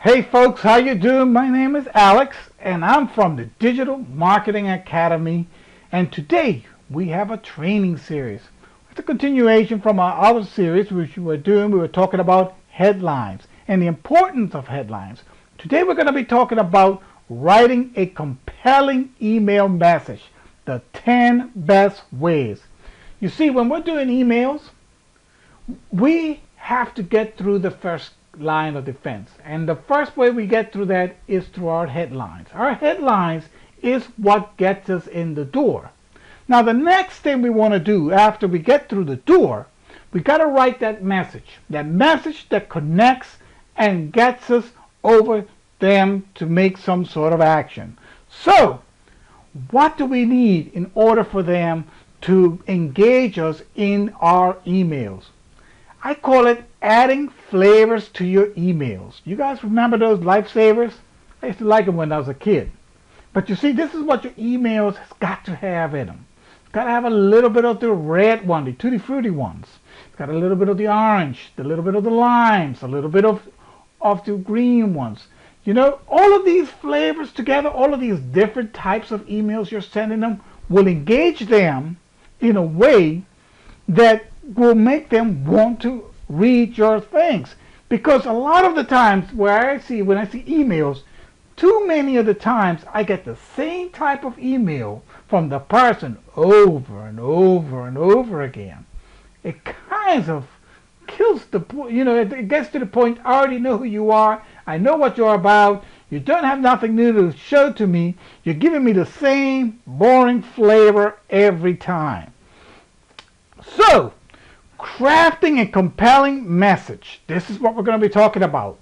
Hey folks, how you doing? My name is Alex and I'm from the Digital Marketing Academy, and today we have a training series. It's a continuation from our other series which we were doing. We were talking about headlines and the importance of headlines. Today we're going to be talking about writing a compelling email message, the 10 best ways. You see, when we're doing emails, we have to get through the first line of defense, and the first way we get through that is through our headlines. Our headlines is what gets us in the door. Now the next thing we want to do after we get through the door, we got to write that message that connects and gets us over them to make some sort of action. So what do we need in order for them to engage us in our emails? I call it adding flavors to your emails. You guys remember those lifesavers? I used to like them when I was a kid. But you see, this is what your emails has got to have in them. It's got to have a little bit of the red one, the tutti frutti ones. It's got a little bit of the orange, a little bit of the limes, a little bit of the green ones. You know, all of these flavors together, all of these different types of emails you're sending them will engage them in a way that will make them want to read your things. Because a lot of the times when I see emails, too many of the times I get the same type of email from the person over and over and over again. It kind of kills the point. You know, it gets to the point, I already know who you are, I know what you're about, you don't have nothing new to show to me, you're giving me the same boring flavor every time. So crafting a compelling message. This is what we're going to be talking about.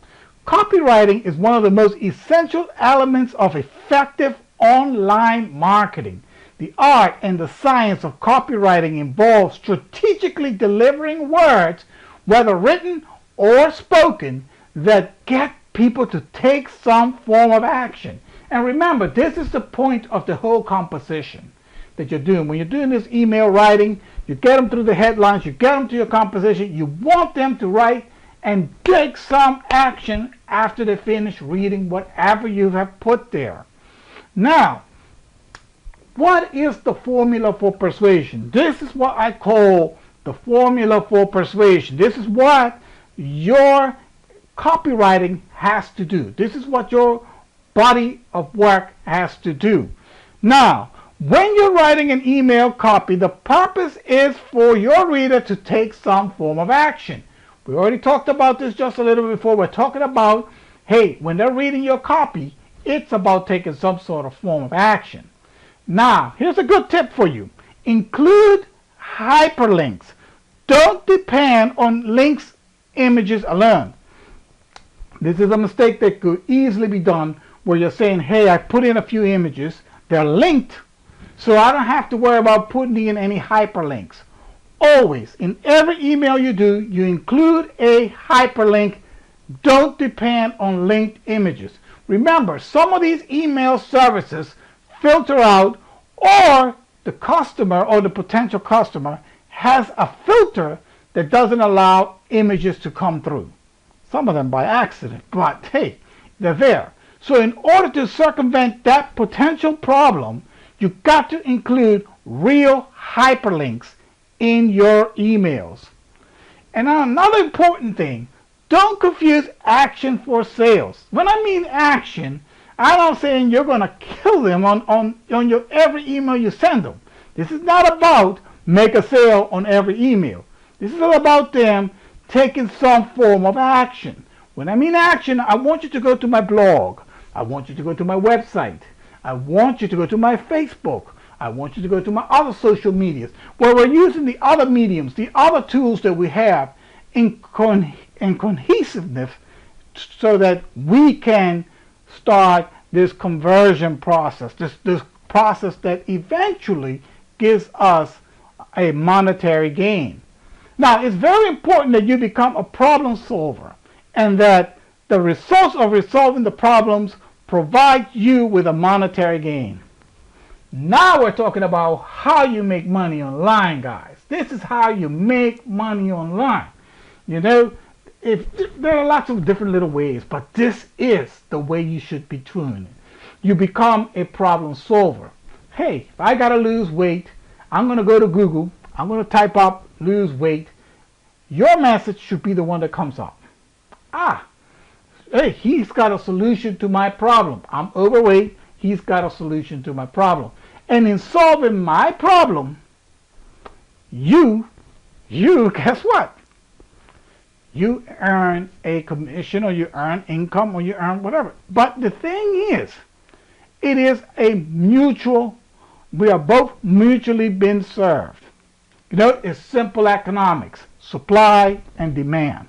Copywriting is one of the most essential elements of effective online marketing. The art and the science of copywriting involves strategically delivering words, whether written or spoken, that get people to take some form of action. And remember, this is the point of the whole composition that you're doing. When you're doing this email writing, you get them through the headlines, you get them to your composition, you want them to write and take some action after they finish reading whatever you have put there. Now, what is the formula for persuasion? This is what I call the formula for persuasion. This is what your copywriting has to do. This is what your body of work has to do. Now, when you're writing an email copy, the purpose is for your reader to take some form of action. We already talked about this just a little bit before. We're talking about, hey, when they're reading your copy, it's about taking some sort of form of action. Now, here's a good tip for you. Include hyperlinks. Don't depend on links, images alone. This is a mistake that could easily be done where you're saying, hey, I put in a few images, they're linked, so I don't have to worry about putting in any hyperlinks. Always, in every email you do, you include a hyperlink. Don't depend on linked images. Remember, some of these email services filter out, or the customer or the potential customer has a filter that doesn't allow images to come through. Some of them by accident, but hey, they're there. So in order to circumvent that potential problem, you've got to include real hyperlinks in your emails. And another important thing, don't confuse action for sales. When I mean action, I'm not saying you're going to kill them on your every email you send them. This is not about make a sale on every email. This is all about them taking some form of action. When I mean action, I want you to go to my blog. I want you to go to my website. I want you to go to my Facebook. I want you to go to my other social medias where we're using the other mediums, the other tools that we have in cohesiveness so that we can start this conversion process, this process that eventually gives us a monetary gain. Now, it's very important that you become a problem solver and that the results of resolving the problems provide you with a monetary gain. Now we're talking about how you make money online, guys. This is how you make money online. You know, if there are lots of different little ways, but this is the way you should be doing it. You become a problem solver. Hey, if I gotta lose weight, I'm gonna go to Google, I'm gonna type up lose weight. Your message should be the one that comes up. Hey, he's got a solution to my problem. I'm overweight, he's got a solution to my problem. And in solving my problem, you guess what? You earn a commission, or you earn income, or you earn whatever. But the thing is, it is a mutual, we are both mutually being served. You know, it's simple economics, supply and demand.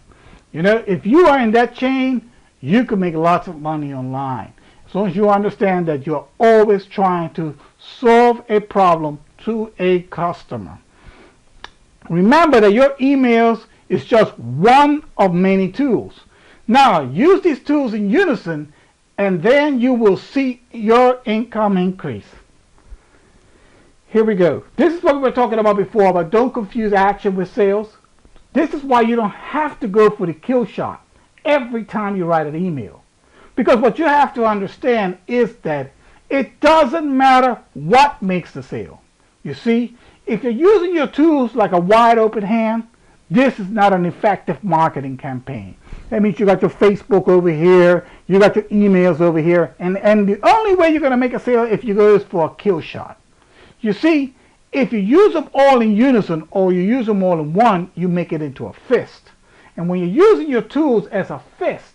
You know, if you are in that chain, you can make lots of money online. As long as you understand that you're always trying to solve a problem to a customer. Remember that your emails is just one of many tools. Now, use these tools in unison, and then you will see your income increase. Here we go. This is what we were talking about before, but don't confuse action with sales. This is why you don't have to go for the kill shot every time you write an email. Because what you have to understand is that it doesn't matter what makes the sale. You see, if you're using your tools like a wide open hand, this is not an effective marketing campaign. That means you got your Facebook over here, you got your emails over here, and the only way you're going to make a sale if you go is for a kill shot. You see, if you use them all in unison or you use them all in one, you make it into a fist. And when you're using your tools as a fist,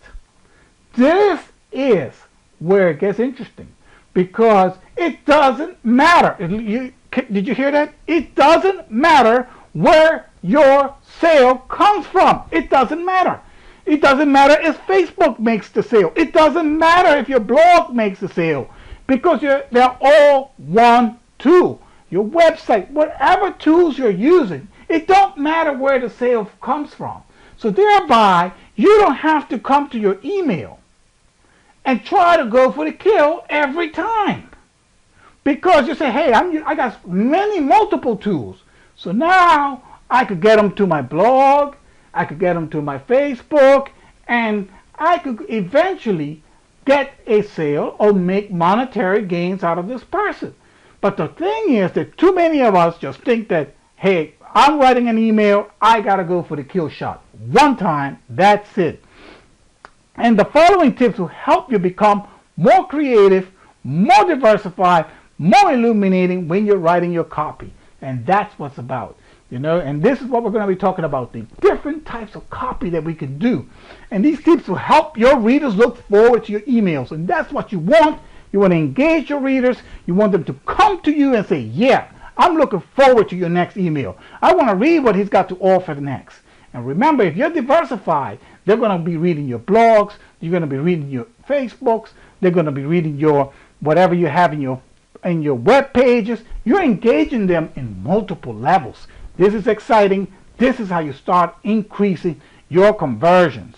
this is where it gets interesting, because it doesn't matter. Did you hear that? It doesn't matter where your sale comes from. It doesn't matter. It doesn't matter if Facebook makes the sale. It doesn't matter if your blog makes the sale, because they're all one tool. Your website, whatever tools you're using, it don't matter where the sale comes from. So thereby, you don't have to come to your email and try to go for the kill every time. Because you say, hey, I got multiple tools. So now I could get them to my blog, I could get them to my Facebook, and I could eventually get a sale or make monetary gains out of this person. But the thing is that too many of us just think that, hey, I'm writing an email, I got to go for the kill shot. One time, that's it. And the following tips will help you become more creative, more diversified, more illuminating when you're writing your copy. And that's what's about. You know, and this is what we're going to be talking about, the different types of copy that we can do. And these tips will help your readers look forward to your emails. And that's what you want. You want to engage your readers. You want them to come to you and say, yeah, I'm looking forward to your next email. I want to read what he's got to offer next. And remember, if you're diversified, they're going to be reading your blogs. You're going to be reading your Facebooks. They're going to be reading your whatever you have in your web pages. You're engaging them in multiple levels. This is exciting. This is how you start increasing your conversions.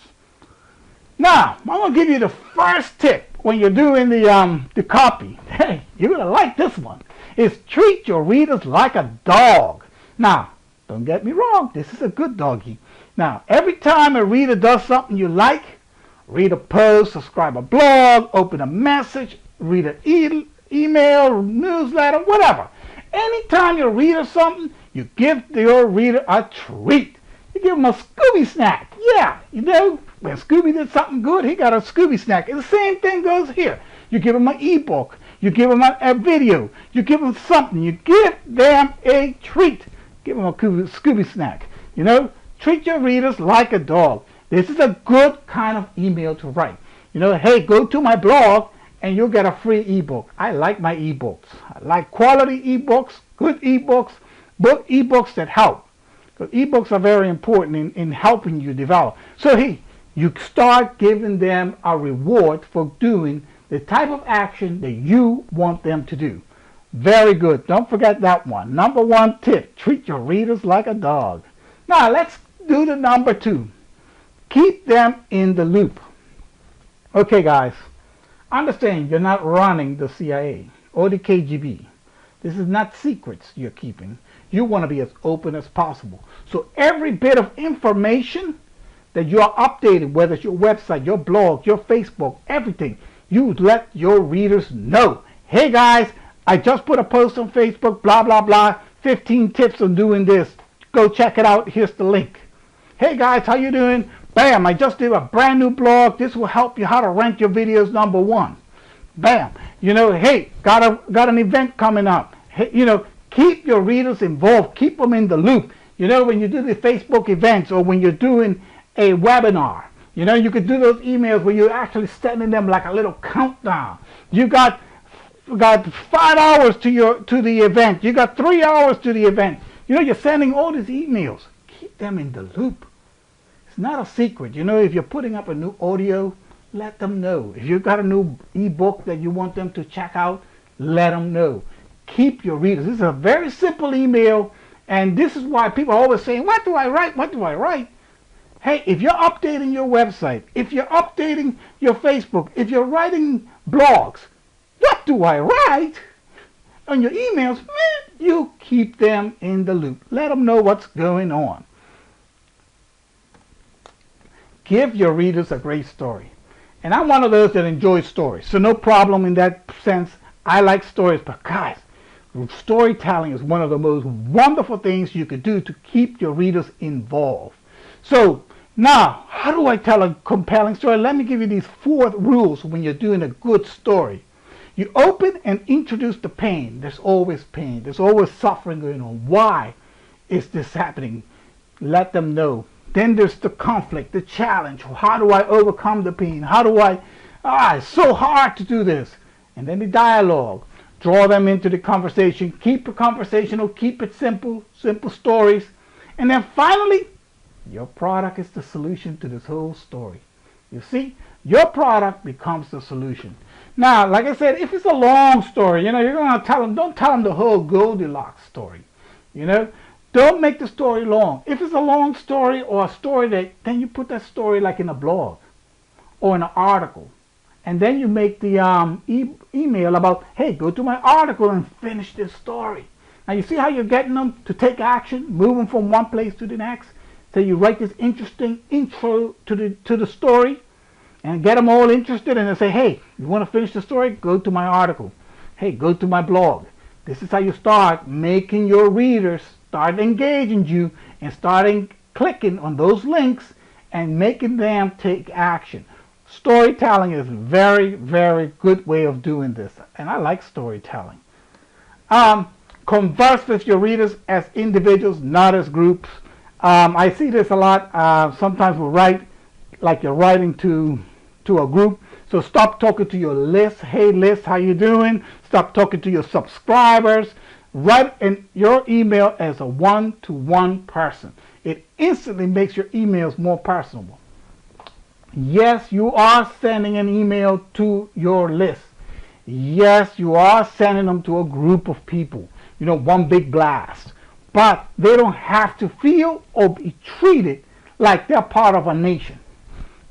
Now, I'm going to give you the first tip when you're doing the copy. Hey, you're going to like this one. Is treat your readers like a dog. Now, don't get me wrong. This is a good doggy. Now, every time a reader does something you like, read a post, subscribe a blog, open a message, read an email, newsletter, whatever. Anytime you read something, you give your reader a treat. You give him a Scooby snack. Yeah, you know, when Scooby did something good, he got a Scooby snack. And the same thing goes here. You give him an ebook. You give them a video. You give them something. You give them a treat. Give them a Scooby snack. You know, treat your readers like a dog. This is a good kind of email to write. You know, hey, go to my blog and you'll get a free ebook. I like my ebooks. I like quality ebooks, good ebooks, ebooks that help. Because ebooks are very important in helping you develop. So hey, you start giving them a reward for doing the type of action that you want them to do. Very good. Don't forget that one. Number one tip, treat your readers like a dog. Now let's do the number two. Keep them in the loop. Okay guys, understand you're not running the CIA or the KGB. This is not secrets you're keeping. You want to be as open as possible. So every bit of information that you are updating, whether it's your website, your blog, your Facebook, everything. You let your readers know. Hey guys, I just put a post on Facebook, blah, blah, blah, 15 tips on doing this. Go check it out. Here's the link. Hey guys, how you doing? Bam, I just did a brand new blog. This will help you how to rank your videos #1. Bam. Hey, got an event coming up. Hey, keep your readers involved. Keep them in the loop. When you do the Facebook events or when you're doing a webinar, you could do those emails where you're actually sending them like a little countdown. You got 5 hours to the event. You got 3 hours to the event. You're sending all these emails. Keep them in the loop. It's not a secret. If you're putting up a new audio, let them know. If you've got a new ebook that you want them to check out, let them know. Keep your readers. This is a very simple email, and this is why people are always saying, what do I write? What do I write? Hey, if you're updating your website, if you're updating your Facebook, if you're writing blogs, what do I write? On your emails, man, you keep them in the loop. Let them know what's going on. Give your readers a great story. And I'm one of those that enjoys stories, so no problem in that sense. I like stories, but guys, storytelling is one of the most wonderful things you could do to keep your readers involved. So now, how do I tell a compelling story? Let me give you these 4 rules when you're doing a good story. You open and introduce the pain. There's always pain. There's always suffering going on. Why is this happening? Let them know. Then there's the conflict, the challenge. How do I overcome the pain? How do it's so hard to do this. And then the dialogue. Draw them into the conversation. Keep it conversational. Keep it simple. Simple stories. And then finally, your product is the solution to this whole story. You see, your product becomes the solution. Now, like I said, if it's a long story, you're going to tell them, don't tell them the whole Goldilocks story. Don't make the story long. If it's a long story or a story then you put that story like in a blog or in an article. And then you make the email about, hey, go to my article and finish this story. Now, you see how you're getting them to take action, move them from one place to the next? So you write this interesting intro to the story and get them all interested, and they say, hey, you want to finish the story? Go to my article. Hey, go to my blog. This is how you start making your readers start engaging you and starting clicking on those links and making them take action. Storytelling is a very, very good way of doing this, and I like storytelling. Converse with your readers as individuals, not as groups. I see this a lot. Sometimes we'll write like you're writing to a group. So stop talking to your list. Hey list, how you doing? Stop talking to your subscribers. Write in your email as a one-to-one person. It instantly makes your emails more personable. Yes, you are sending an email to your list. Yes, you are sending them to a group of people. One big blast. But they don't have to feel or be treated like they're part of a nation.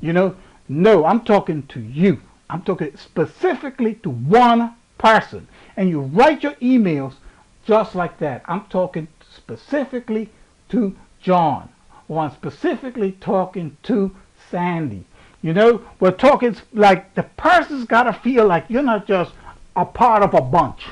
No, I'm talking to you. I'm talking specifically to one person. And you write your emails just like that. I'm talking specifically to John. Or I'm specifically talking to Sandy. We're talking like the person's got to feel like you're not just a part of a bunch.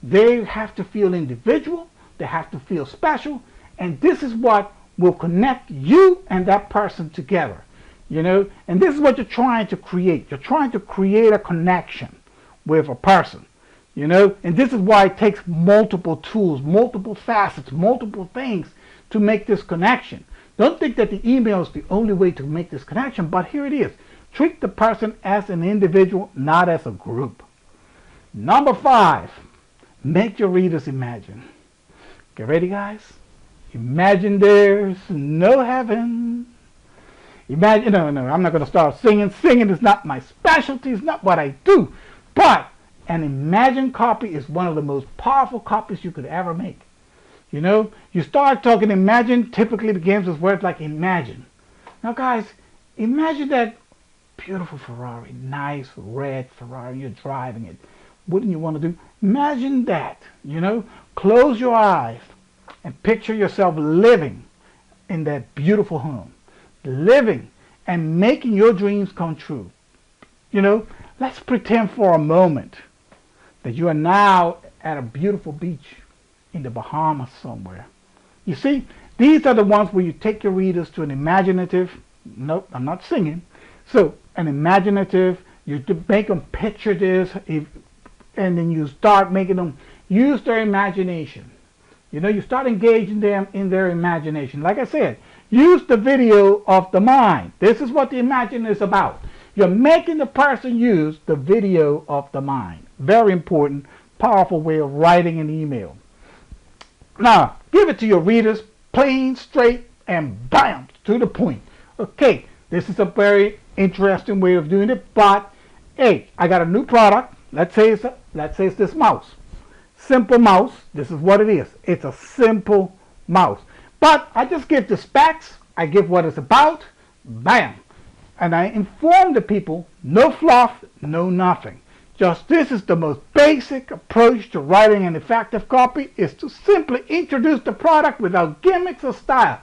They have to feel individual. They have to feel special. And this is what will connect you and that person together. And this is what you're trying to create. You're trying to create a connection with a person. And this is why it takes multiple tools, multiple facets, multiple things to make this connection. Don't think that the email is the only way to make this connection, but here it is. Treat the person as an individual, not as a group. Number 5, make your readers imagine. Get ready, guys? Imagine there's no heaven. Imagine, no, I'm not going to start singing. Singing is not my specialty. It's not what I do. But an imagine copy is one of the most powerful copies you could ever make. You start talking imagine typically begins with words like imagine. Now, guys, imagine that beautiful Ferrari, nice red Ferrari, you're driving it. Wouldn't you want to do? Imagine that, Close your eyes and picture yourself living in that beautiful home. living and making your dreams come true. Let's pretend for a moment that you are now at a beautiful beach in the Bahamas somewhere. You see, these are the ones where you take your readers to an imaginative, nope, I'm not singing, so an imaginative, you make them picture this, and then you start making them use their imagination. You start engaging them in their imagination. Like I said, use the video of the mind. This is what the imagination is about. You're making the person use the video of the mind. Very important, powerful way of writing an email. Now, give it to your readers plain, straight, and bam, to the point. Okay, this is a very interesting way of doing it, but hey, I got a new product. Let's say it's this mouse. Simple mouse. This is what it is. It's a simple mouse. But I just give the specs. I give what it's about. Bam. And I inform the people, no fluff, no nothing. Just this is the most basic approach to writing an effective copy, is to simply introduce the product without gimmicks or style.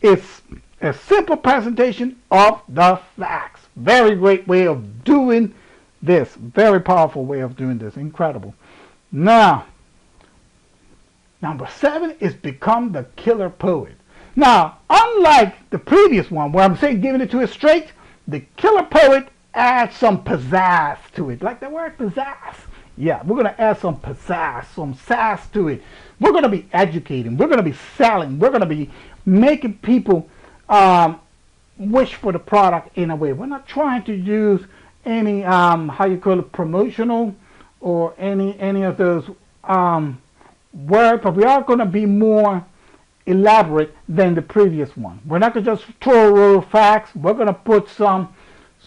It's a simple presentation of the facts. Very great way of doing this. Very powerful way of doing this. Incredible. Now, number 7 is become the killer poet. Now, unlike the previous one where I'm saying giving it to it straight, the killer poet adds some pizzazz to it. Like the word pizzazz. Yeah, we're going to add some pizzazz, some sass to it. We're going to be educating. We're going to be selling. We're going to be making people wish for the product in a way. We're not trying to use any, how you call it, promotional or any of those words, but we are going to be more elaborate than the previous one. We're not going to just throw a row of facts. We're going to put some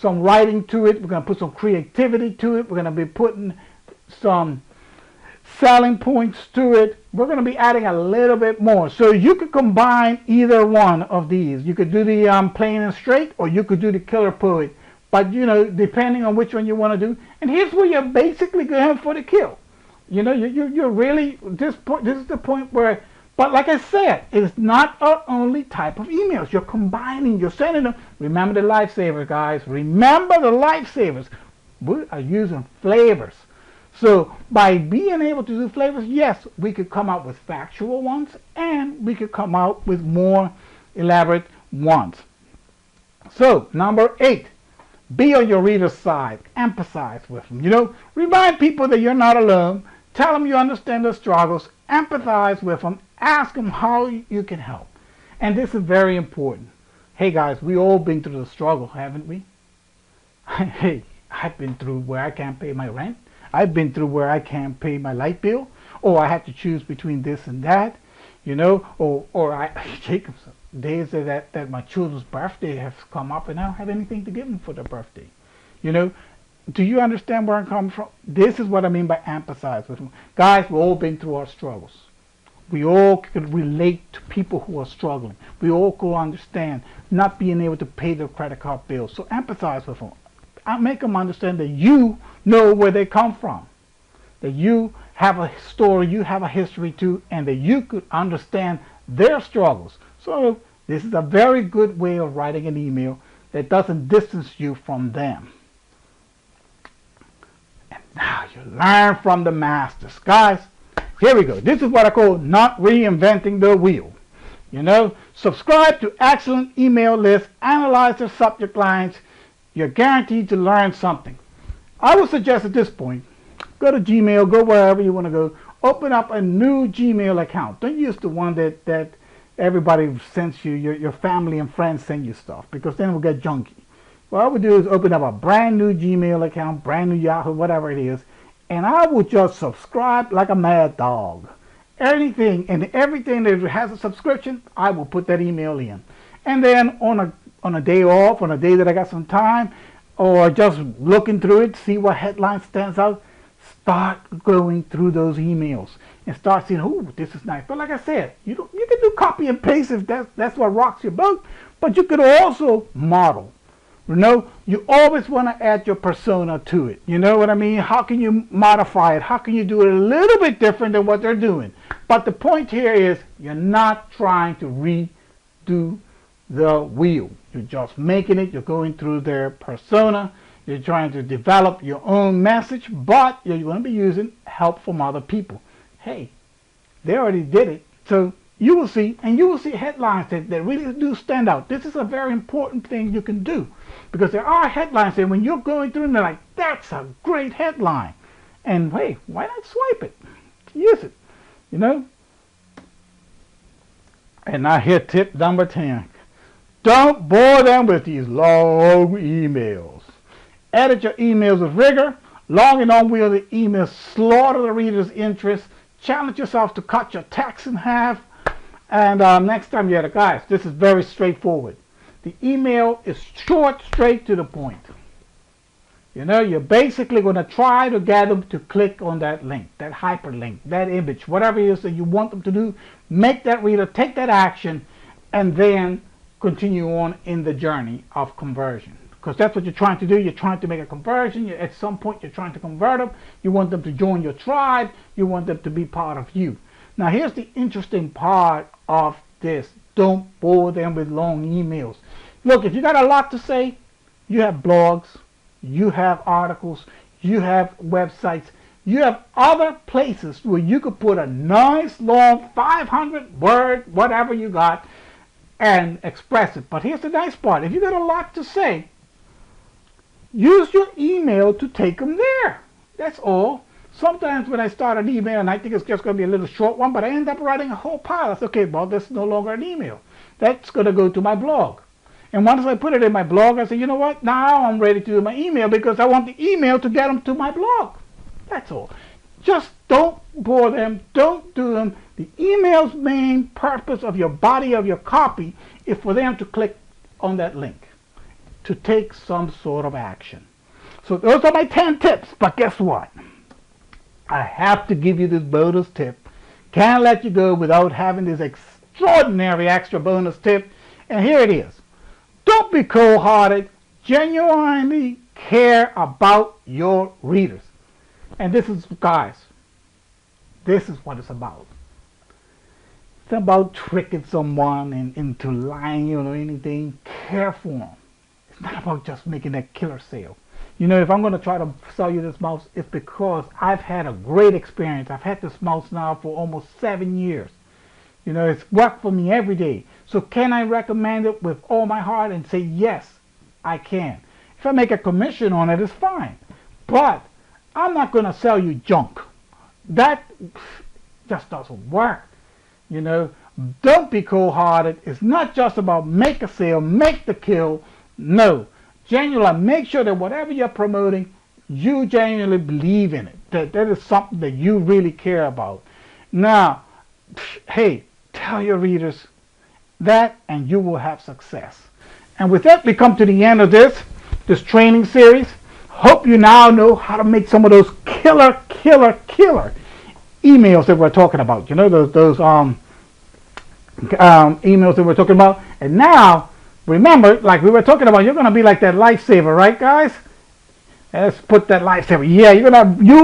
writing to it. We're going to put some creativity to it. We're going to be putting some selling points to it. We're going to be adding a little bit more. So you could combine either one of these. You could do the plain and straight, or you could do the killer poet. But, depending on which one you want to do. And here's where you're basically going for the kill. You're really, this is the point where, but like I said, it's not our only type of emails. You're combining, you're sending them. Remember the lifesavers, guys. Remember the lifesavers. We are using flavors. So by being able to do flavors, yes, we could come out with factual ones, and we could come out with more elaborate ones. So number 8, be on your reader's side. Empathize with them. Remind people that you're not alone. Tell them you understand their struggles. Empathize with them. Ask them how you can help. And this is very important. Hey guys, we all been through the struggle, haven't we? Hey, I've been through where I can't pay my rent. I've been through where I can't pay my light bill. Or I have to choose between this and that. Or I take days that my children's birthday has come up and I don't have anything to give them for their birthday. Do you understand where I'm coming from? This is what I mean by empathize with them. Guys, we've all been through our struggles. We all can relate to people who are struggling. We all can understand not being able to pay their credit card bills. So empathize with them. I make them understand that you know where they come from. That you have a story, you have a history too, and that you could understand their struggles. So this is a very good way of writing an email that doesn't distance you from them. And now you learn from the masters. Guys, here we go. This is what I call not reinventing the wheel. Subscribe to excellent email lists, analyze their subject lines. You're guaranteed to learn something. I would suggest at this point, go to Gmail, go wherever you want to go, open up a new Gmail account. Don't use the one that everybody sends you, your family and friends send you stuff, because then it will get junky. What I would do is open up a brand new Gmail account, brand new Yahoo, whatever it is, and I would just subscribe like a mad dog. Anything and everything that has a subscription, I will put that email in. And then on a day off, on a day that I got some time, or just looking through it, see what headline stands out, start going through those emails and start seeing, oh, this is nice. But like I said, you can do copy and paste if that's what rocks your boat, but you could also model. You always want to add your persona to it. You know what I mean? How can you modify it? How can you do it a little bit different than what they're doing? But the point here is you're not trying to redo the wheel. You're just making it. You're going through their persona. You're trying to develop your own message, but you're going to be using help from other people. Hey, they already did it. So you will see, and you will see headlines that really do stand out. This is a very important thing you can do, because there are headlines that when you're going through and they're like, that's a great headline. And hey, why not swipe it? Use it, you know? And now here, tip number 10. Don't bore them with these long emails. Edit your emails with rigor. Long and unwieldy emails slaughter the reader's interest. Challenge yourself to cut your text in half. And next time you're guys, this is very straightforward. The email is short, straight to the point. You know, you're basically going to try to get them to click on that link, that hyperlink, that image, whatever it is that you want them to do. Make that reader take that action and then continue on in the journey of conversion. Because that's what you're trying to do. You're trying to make a conversion. At some point, you're trying to convert them. You want them to join your tribe. You want them to be part of you. Now, here's the interesting part of this. Don't bore them with long emails. Look, if you got a lot to say, you have blogs, you have articles, you have websites, you have other places where you could put a nice long 500-word, whatever you got, and express it. But here's the nice part. If you got a lot to say, use your email to take them there. That's all. Sometimes when I start an email and I think it's just going to be a little short one, but I end up writing a whole pile. I say, okay, well, this is no longer an email. That's going to go to my blog. And once I put it in my blog, I say, you know what? Now I'm ready to do my email because I want the email to get them to my blog. That's all. Just don't bore them. Don't do them. The email's main purpose of your body of your copy is for them to click on that link, to take some sort of action. So those are my 10 tips. But guess what? I have to give you this bonus tip. Can't let you go without having this extraordinary extra bonus tip. And here it is. Don't be cold-hearted. Genuinely care about your readers. And this is, guys, this is what it's about. It's about tricking someone into lying or anything. Care for them. It's not about just making that killer sale. You know, if I'm going to try to sell you this mouse, it's because I've had a great experience. I've had this mouse now for almost 7 years. You know, it's worked for me every day. So can I recommend it with all my heart and say, yes, I can. If I make a commission on it, it's fine. But I'm not going to sell you junk. That just doesn't work. You know, don't be cold-hearted. It's not just about make a sale, make the kill. No. Genuinely, make sure that whatever you're promoting, you genuinely believe in it. That is something that you really care about. Now, hey, tell your readers that and you will have success. And with that, we come to the end of this training series. Hope you now know how to make some of those killer emails that we're talking about. You know, those emails that we're talking about. And now, remember, like we were talking about, you're going to be like that lifesaver, right, guys? Let's put that lifesaver. Yeah, you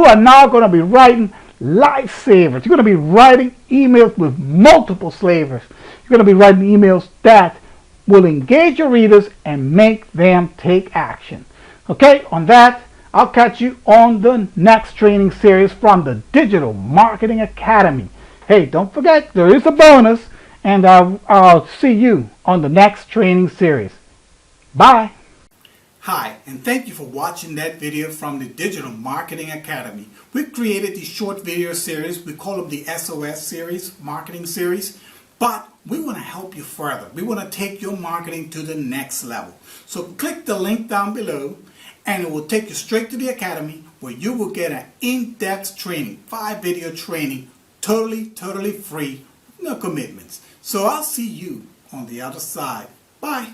are now going to be writing lifesavers. You're going to be writing emails with multiple slavers. You're going to be writing emails that will engage your readers and make them take action. Okay, on that, I'll catch you on the next training series from the Digital Marketing Academy. Hey, don't forget, there is a bonus, and I'll see you on the next training series. Bye. Hi, and thank you for watching that video from the Digital Marketing Academy. We created these short video series. We call them the SOS series, marketing series. But we want to help you further. We want to take your marketing to the next level. So click the link down below and it will take you straight to the Academy where you will get an in-depth training, 5-video training, totally free, no commitments. So I'll see you on the other side. Bye.